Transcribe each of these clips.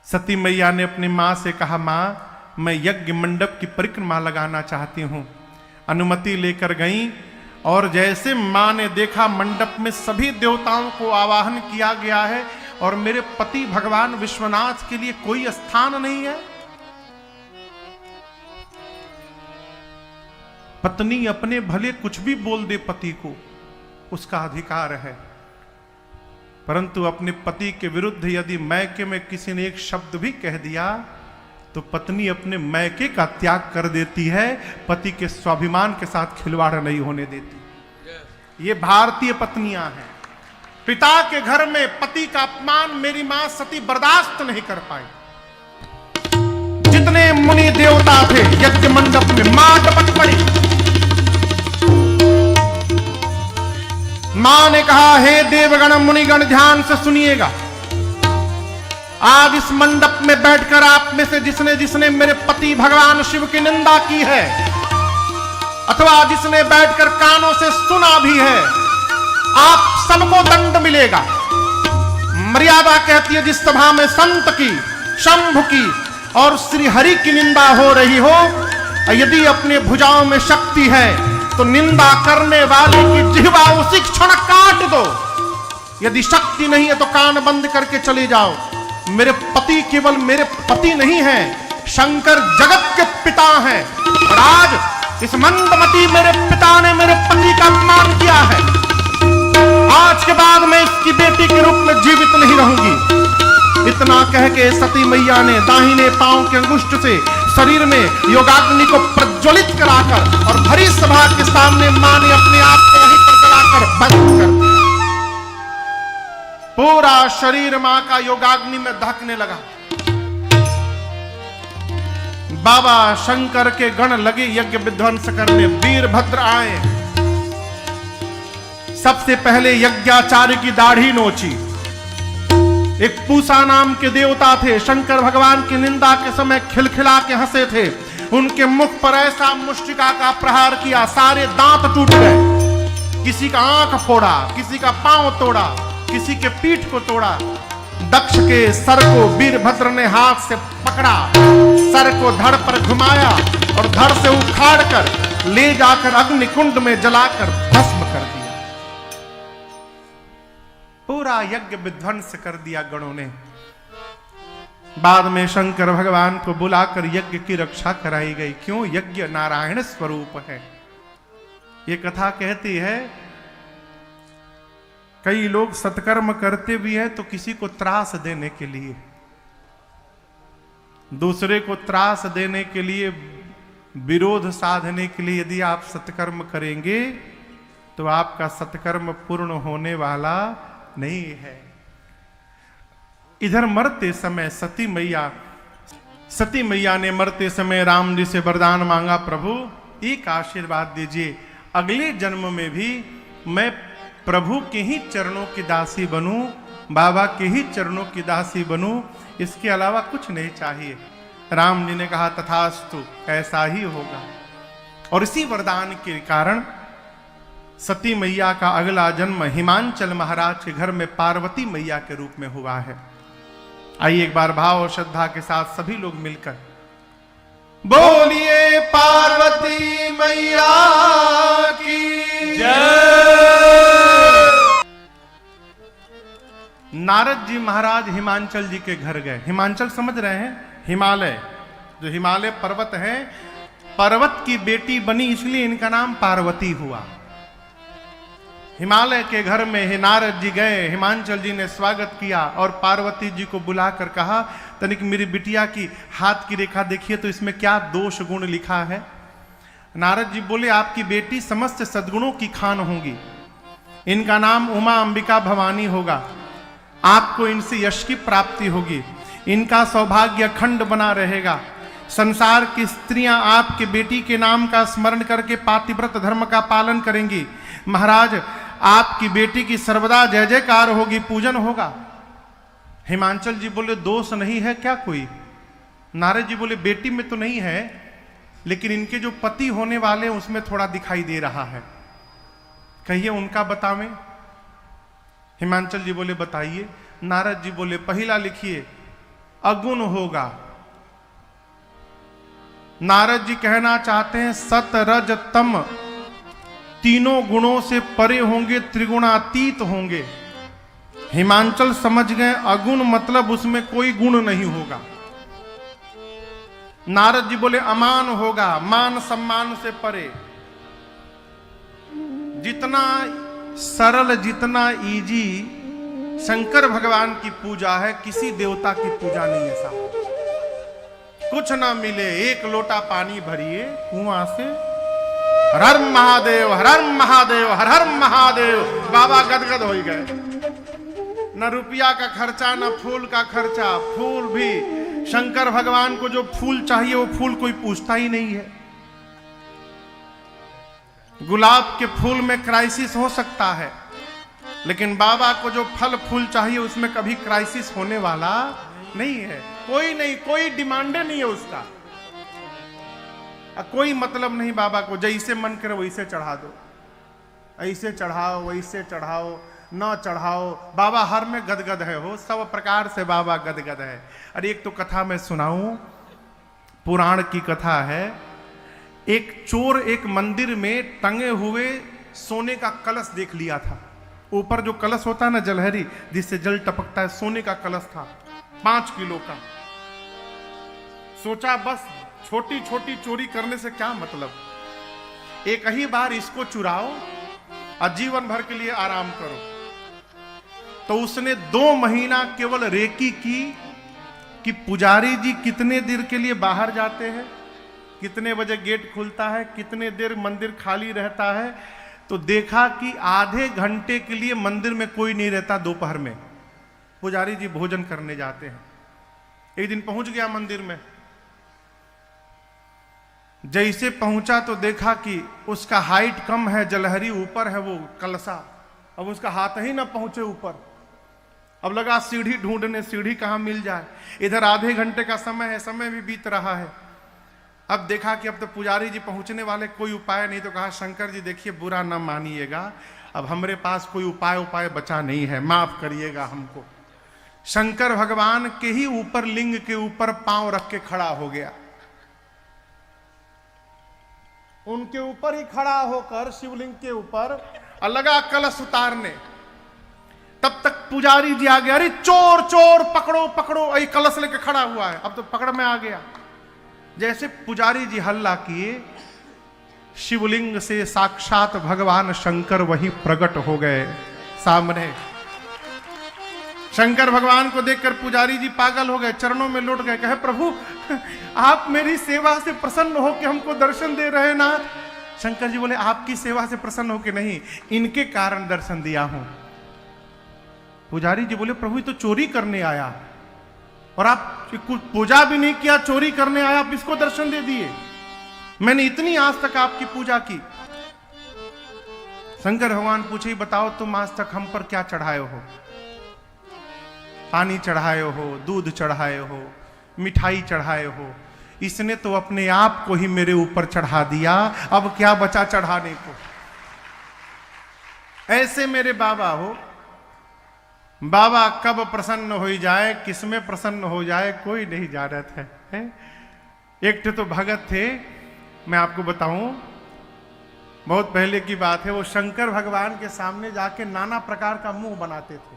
सती मैया ने अपनी मां से कहा, मां मैं यज्ञ मंडप की परिक्रमा लगाना चाहती हूं। अनुमति लेकर गई और जैसे मां ने देखा मंडप में सभी देवताओं को आवाहन किया गया है और मेरे पति भगवान विश्वनाथ के लिए कोई स्थान नहीं है। पत्नी अपने भले कुछ भी बोल दे पति को, उसका अधिकार है, परंतु अपने पति के विरुद्ध यदि मैके में किसी ने एक शब्द भी कह दिया तो पत्नी अपने मैके का त्याग कर देती है, पति के स्वाभिमान के साथ खिलवाड़ नहीं होने देती। ये भारतीय पत्नियां हैं। पिता के घर में पति का अपमान मेरी मां सती बर्दाश्त नहीं कर पाई। जितने मुनि देवता थे यज्ञ मंडप में मां टपक पड़ी। मां ने कहा, हे देवगण मुनिगण ध्यान से सुनिएगा, आज इस मंडप में बैठकर आप में से जिसने जिसने मेरे पति भगवान शिव की निंदा की है अथवा जिसने बैठकर कानों से सुना भी है, आप सबको दंड मिलेगा। मर्यादा कहती है जिस सभा में संत की, शंभु की और श्री हरि की निंदा हो रही हो, यदि अपने भुजाओं में शक्ति है तो निंदा करने वाले की जिह्वा उसी क्षण काट दो। यदि शक्ति नहीं है तो कान बंद करके चले जाओ। मेरे पति केवल मेरे पति नहीं है, शंकर जगत के पिता हैं और आज इस मंदमती मेरे पिता ने मेरे पति का अपमान किया है। आज के बाद मैं इसकी बेटी के रूप में जीवित नहीं रहूंगी। इतना कह के सती मैया ने दाहिने पांव के अंगुष्ठ से शरीर में योगाग्नि को प्रज्वलित कराकर और भरी सभा के सामने मां ने अपने आप को वहीं पर जलाकर बंद कर दिया। पूरा शरीर मां का योगाग्नि में दहकने लगा। बाबा शंकर के गण लगे यज्ञ विध्वंस करने। वीरभद्र आए, सबसे पहले यज्ञाचार्य की दाढ़ी नोची। एक पूसा नाम के देवता थे, शंकर भगवान की निंदा के समय खिलखिला के हंसे थे। उनके मुख पर ऐसा मुष्टिका का प्रहार किया, सारे दांत टूट गए। किसी का आंख फोड़ा, किसी का पांव तोड़ा, किसी के पीठ को तोड़ा। दक्ष के सर को वीरभद्र ने हाथ से पकड़ा, सर को धड़ पर घुमाया और धड़ से उखाड़कर ले जाकर अग्निकुंड में जलाकर भस्म कर दिया। पूरा यज्ञ विध्वंस कर दिया गणों ने। बाद में शंकर भगवान को बुलाकर यज्ञ की रक्षा कराई गई। क्यों? यज्ञ नारायण स्वरूप है। ये कथा कहती है कई लोग सत्कर्म करते भी हैं तो किसी को त्रास देने के लिए, दूसरे को त्रास देने के लिए, विरोध साधने के लिए यदि आप सत्कर्म करेंगे तो आपका सत्कर्म पूर्ण होने वाला नहीं है। इधर मरते समय सती मैया ने मरते समय राम जी से वरदान मांगा, प्रभु एक आशीर्वाद दीजिए, अगले जन्म में भी मैं प्रभु के ही चरणों की दासी बनूं, बाबा के ही चरणों की दासी बनूं, इसके अलावा कुछ नहीं चाहिए। राम जी ने कहा तथास्तु, ऐसा ही होगा। और इसी वरदान के कारण सती मैया का अगला जन्म हिमांचल महाराज के घर में पार्वती मैया के रूप में हुआ है। आइए एक बार भाव और श्रद्धा के साथ सभी लोग मिलकर बोलिए पार्वती मैया की जय। नारद जी महाराज हिमांचल जी के घर गए। हिमांचल समझ रहे हैं? हिमालय, जो हिमालय पर्वत है, पर्वत की बेटी बनी इसलिए इनका नाम पार्वती हुआ। हिमालय के घर में नारद जी गए, हिमांचल जी ने स्वागत किया और पार्वती जी को बुलाकर कहा, तनिक मेरी बिटिया की हाथ की रेखा देखिए तो इसमें क्या दोष गुण लिखा है। नारद जी बोले, आपकी बेटी समस्त सद्गुणों की खान होंगी, इनका नाम उमा अंबिका भवानी होगा, आपको इनसे यश की प्राप्ति होगी, इनका सौभाग्य अखंड बना रहेगा, संसार की स्त्रियां आपके बेटी के नाम का स्मरण करके पातिव्रत धर्म का पालन करेंगी। महाराज आपकी बेटी की सर्वदा जय जयकार होगी, पूजन होगा। हिमांचल जी बोले, दोष नहीं है क्या कोई? नारद जी बोले, बेटी में तो नहीं है, लेकिन इनके जो पति होने वाले हैं उसमें थोड़ा दिखाई दे रहा है, कहिए उनका बतावें। हिमांचल जी बोले, बताइए। नारद जी बोले, पहला लिखिए अगुण होगा। नारद जी कहना चाहते हैं सत रज तम तीनों गुणों से परे होंगे, त्रिगुणातीत होंगे। हिमांचल समझ गए अगुण मतलब उसमें कोई गुण नहीं होगा। नारद जी बोले अमान होगा, मान सम्मान से परे। जितना सरल, जितना इजी शंकर भगवान की पूजा है, किसी देवता की पूजा नहीं है साहब। कुछ ना मिले, एक लोटा पानी भरिए कुआं से, हर हर महादेव, हर हर महादेव, हर हर महादेव, बाबा गदगद हो गए। न रुपया का खर्चा, न फूल का खर्चा। फूल भी शंकर भगवान को जो फूल चाहिए वो फूल कोई पूछता ही नहीं है। गुलाब के फूल में क्राइसिस हो सकता है, लेकिन बाबा को जो फल फूल चाहिए उसमें कभी क्राइसिस होने वाला नहीं है। कोई नहीं, कोई डिमांड नहीं है उसका, कोई मतलब नहीं बाबा को। जैसे मन करे वैसे चढ़ा दो, ऐसे चढ़ाओ वैसे चढ़ाओ, न चढ़ाओ, बाबा हर में गदगद है। हो सब प्रकार से बाबा गदगद है। अरे एक तो कथा मैं सुनाऊं, पुराण की कथा है। एक चोर एक मंदिर में टंगे हुए सोने का कलश देख लिया था। ऊपर जो कलश होता है ना जलहरी, जिससे जल टपकता है, सोने का कलश था 5 किलो का। सोचा बस छोटी छोटी चोरी करने से क्या मतलब, एक ही बार इसको चुराओ और जीवन भर के लिए आराम करो। तो उसने 2 महीना केवल रेकी की कि पुजारी जी कितने देर के लिए बाहर जाते हैं, कितने बजे गेट खुलता है, कितने देर मंदिर खाली रहता है। तो देखा कि आधे घंटे के लिए मंदिर में कोई नहीं रहता। दोपहर में पुजारी जी भोजन करने जाते हैं। एक दिन पहुंच गया मंदिर में, जैसे पहुंचा तो देखा कि उसका हाइट कम है, जलहरी ऊपर है वो कलसा, अब उसका हाथ ही ना पहुंचे ऊपर। अब लगा सीढ़ी ढूंढने, सीढ़ी कहां मिल जाए। इधर आधे घंटे का समय है, समय भी बीत रहा है। अब देखा कि अब तो पुजारी जी पहुंचने वाले, कोई उपाय नहीं। तो कहा शंकर जी देखिए बुरा ना मानिएगा, अब हमारे पास कोई उपाय बचा नहीं है, माफ करिएगा हमको। शंकर भगवान के ही ऊपर, लिंग के ऊपर पांव रख के खड़ा हो गया। उनके ऊपर ही खड़ा होकर शिवलिंग के ऊपर लगा कलश उतारने। तब तक पुजारी जी आ गया, अरे चोर चोर पकड़ो पकड़ो, ये कलश लेके खड़ा हुआ है। अब तो पकड़ में आ गया। जैसे पुजारी जी हल्ला किए, शिवलिंग से साक्षात भगवान शंकर वहीं प्रकट हो गए सामने। शंकर भगवान को देखकर पुजारी जी पागल हो गए, चरणों में लौट गए। कहे प्रभु आप मेरी सेवा से प्रसन्न हो के हमको दर्शन दे रहे ना। शंकर जी बोले आपकी सेवा से प्रसन्न हो के नहीं, इनके कारण दर्शन दिया हूं। पुजारी जी बोले प्रभु तो चोरी करने आया और आप कुछ पूजा भी नहीं किया, चोरी करने आया, आप इसको दर्शन दे दिए। मैंने इतनी आज तक आपकी पूजा की। शंकर भगवान पूछे बताओ तुम आज तक हम पर क्या चढ़ाए हो? पानी चढ़ाए हो, दूध चढ़ाए हो, मिठाई चढ़ाए हो। इसने तो अपने आप को ही मेरे ऊपर चढ़ा दिया, अब क्या बचा चढ़ाने को। ऐसे मेरे बाबा हो। बाबा कब प्रसन्न हो जाए, किसमें प्रसन्न हो जाए, कोई नहीं जानता है। एक तो भगत थे, मैं आपको बताऊं, बहुत पहले की बात है। वो शंकर भगवान के सामने जाके नाना प्रकार का मुंह बनाते थे।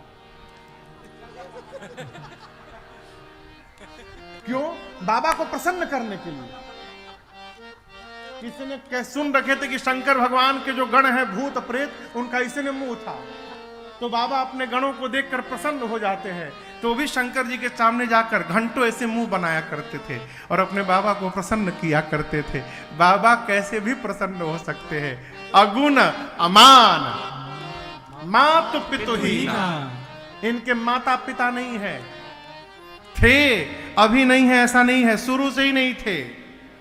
क्यों? बाबा को प्रसन्न करने के लिए। किसी ने सुन रखे थे कि शंकर भगवान के जो गण हैं भूत प्रेत, उनका इसी ने मुंह था, तो बाबा अपने गणों को देखकर प्रसन्न हो जाते हैं। तो भी शंकर जी के सामने जाकर घंटों ऐसे मुंह बनाया करते थे और अपने बाबा को प्रसन्न किया करते थे। बाबा कैसे भी प्रसन्न हो सकते हैं। अगुण अमान, मात पितुहीन, इनके माता पिता नहीं है, थे अभी नहीं है, ऐसा नहीं है, शुरू से ही नहीं थे।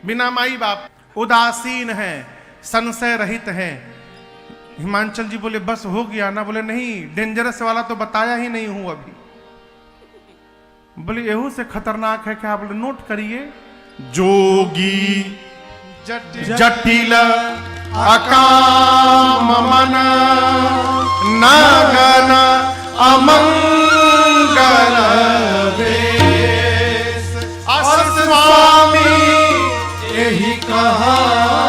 बिना माई बाप, उदासीन हैं, संशय रहित हैं। हिमांचल जी बोले बस हो गया ना? बोले नहीं, डेंजरस वाला तो बताया ही नहीं हूं अभी। बोले एहू से खतरनाक है क्या? बोले नोट करिए, जोगी जटिल अकाम मन नागन अमंगल वे। कहा